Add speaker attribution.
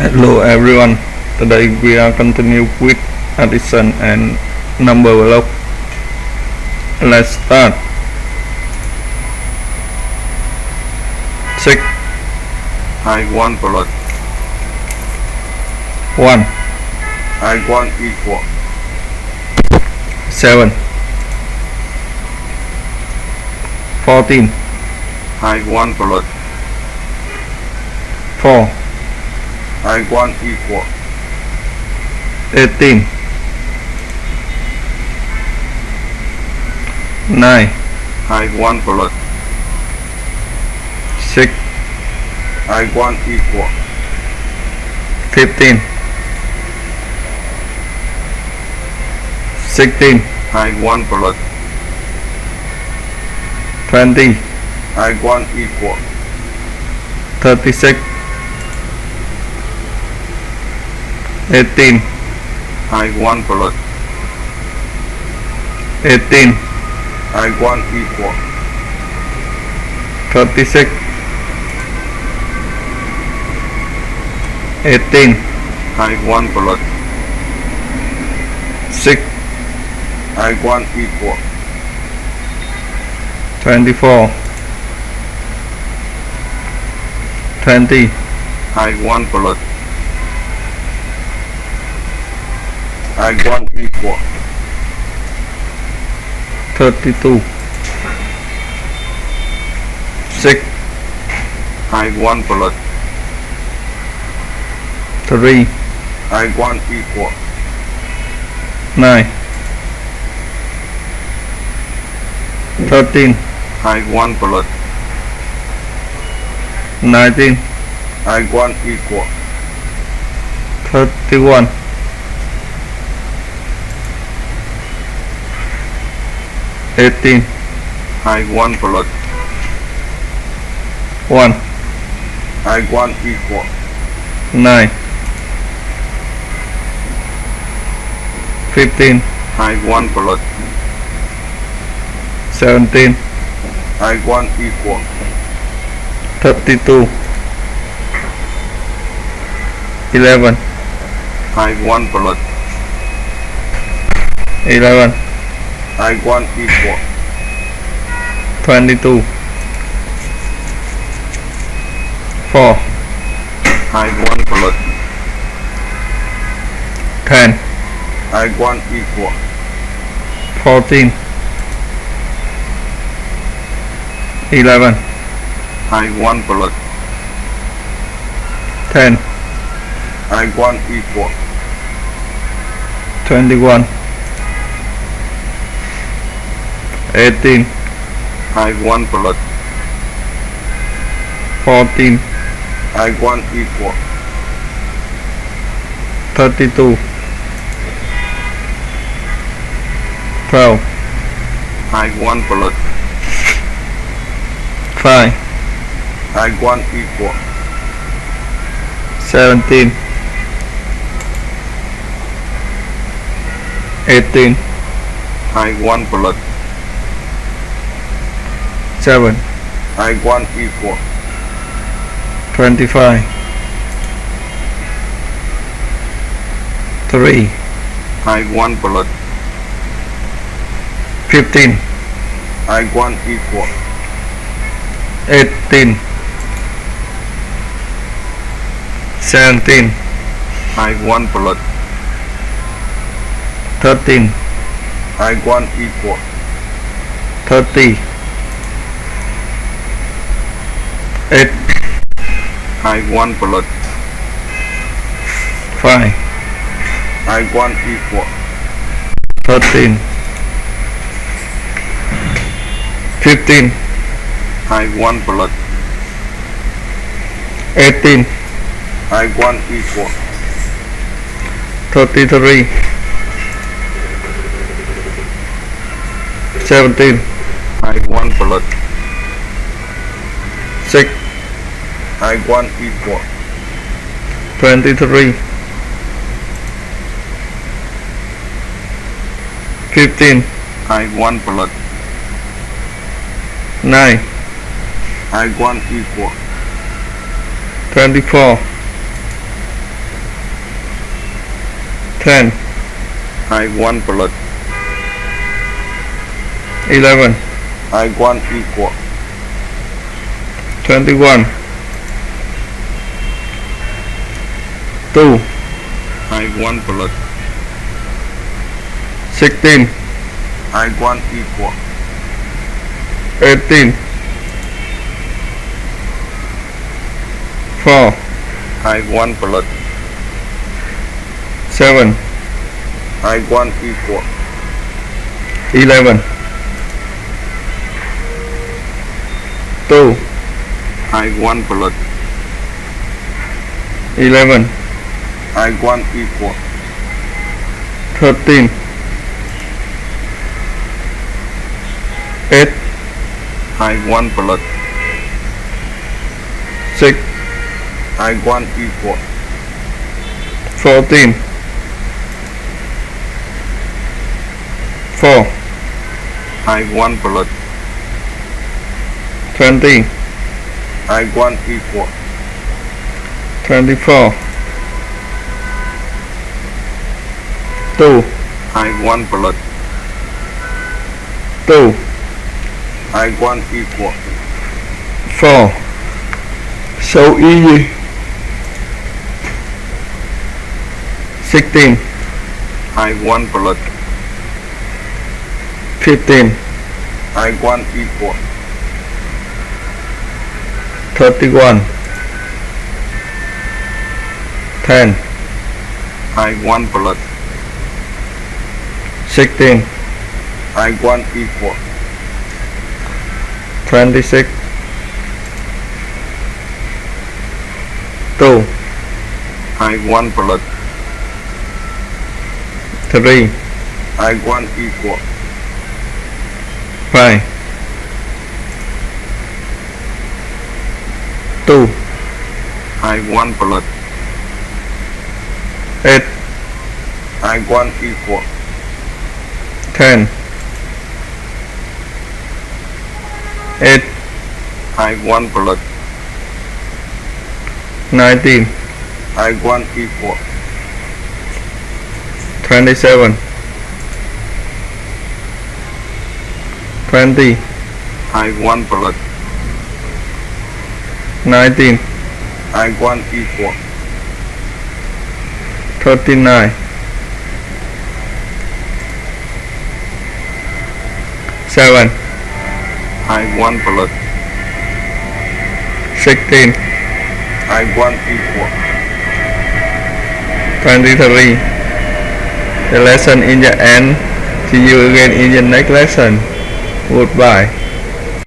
Speaker 1: Hello everyone, today we are continue with addition and number block. Let's start. 6
Speaker 2: I1 plus
Speaker 1: 1
Speaker 2: I1 equal
Speaker 1: 7 14
Speaker 2: I1 plus
Speaker 1: 4
Speaker 2: I1 equal
Speaker 1: 18 9
Speaker 2: I1 plus
Speaker 1: 6
Speaker 2: I1 equal
Speaker 1: 15 16
Speaker 2: I1 plus
Speaker 1: 20
Speaker 2: I1 equal
Speaker 1: 36 18
Speaker 2: I1 plus
Speaker 1: 18
Speaker 2: I1 equal
Speaker 1: 36 18
Speaker 2: I1 plus
Speaker 1: 6
Speaker 2: I1 equal
Speaker 1: 24 20
Speaker 2: I1 plus I1 equal
Speaker 1: 32 6
Speaker 2: I1 plus
Speaker 1: 3
Speaker 2: I1 equal
Speaker 1: 9 13
Speaker 2: I1 plus
Speaker 1: 19
Speaker 2: I1 equal
Speaker 1: 31 18
Speaker 2: I1 plus
Speaker 1: 1
Speaker 2: I1 equal
Speaker 1: 9 15
Speaker 2: I1 plus
Speaker 1: 17
Speaker 2: I1 equal
Speaker 1: 32 11
Speaker 2: I1 plus
Speaker 1: 11
Speaker 2: I1 equal
Speaker 1: 22 4
Speaker 2: I1 plus
Speaker 1: 10
Speaker 2: I1 equal
Speaker 1: 14 11
Speaker 2: I1 plus
Speaker 1: 10
Speaker 2: I1 equal
Speaker 1: 21 18
Speaker 2: I1 plus
Speaker 1: 14
Speaker 2: I1 equal
Speaker 1: 32 12
Speaker 2: I1 plus
Speaker 1: 5
Speaker 2: I1 equal
Speaker 1: 17 18
Speaker 2: I1 plus
Speaker 1: 7
Speaker 2: I1 equal
Speaker 1: 25 3
Speaker 2: I1 plus
Speaker 1: 15
Speaker 2: I1 equal
Speaker 1: 18 17
Speaker 2: I1 plus
Speaker 1: 13
Speaker 2: I1 equal
Speaker 1: 30 8
Speaker 2: I1 plus
Speaker 1: 5
Speaker 2: I1 equal
Speaker 1: 13 15
Speaker 2: I1 plus
Speaker 1: 18
Speaker 2: I1 equal
Speaker 1: 33 17
Speaker 2: I1 plus
Speaker 1: 6
Speaker 2: I1 equal
Speaker 1: 23 15
Speaker 2: I1 plus
Speaker 1: 9
Speaker 2: I1 equal
Speaker 1: 24 10,
Speaker 2: I want blood.
Speaker 1: 11,
Speaker 2: I want equal.
Speaker 1: 21, 2,
Speaker 2: I want blood.
Speaker 1: 16,
Speaker 2: I want equal.
Speaker 1: 18, 4,
Speaker 2: I want blood.
Speaker 1: 7,
Speaker 2: I want equal.
Speaker 1: 11, 2,
Speaker 2: I want blood.
Speaker 1: 11,
Speaker 2: I want equal.
Speaker 1: 13, 8,
Speaker 2: I want blood.
Speaker 1: 6,
Speaker 2: I want equal.
Speaker 1: 14, 4,
Speaker 2: I want blood.
Speaker 1: 20,
Speaker 2: I want equal.
Speaker 1: 24, 2,
Speaker 2: I want blood.
Speaker 1: 2,
Speaker 2: I want equal.
Speaker 1: 4. So easy. 16,
Speaker 2: I want blood.
Speaker 1: 15,
Speaker 2: I want equal.
Speaker 1: 31, 10,
Speaker 2: I want blood.
Speaker 1: 16,
Speaker 2: I want equal.
Speaker 1: 26, 2,
Speaker 2: I want blood.
Speaker 1: 3,
Speaker 2: I want equal.
Speaker 1: 5, 2,
Speaker 2: I want blood.
Speaker 1: 8,
Speaker 2: I want equal.
Speaker 1: 10, 8,
Speaker 2: I want blood.
Speaker 1: 19,
Speaker 2: I want equal.
Speaker 1: 27, 20,
Speaker 2: I want blood.
Speaker 1: 19,
Speaker 2: I want equal.
Speaker 1: 39, 7,
Speaker 2: I want blood.
Speaker 1: 16,
Speaker 2: I want equal.
Speaker 1: 23. The lesson in the end. See you again in the next lesson. Goodbye.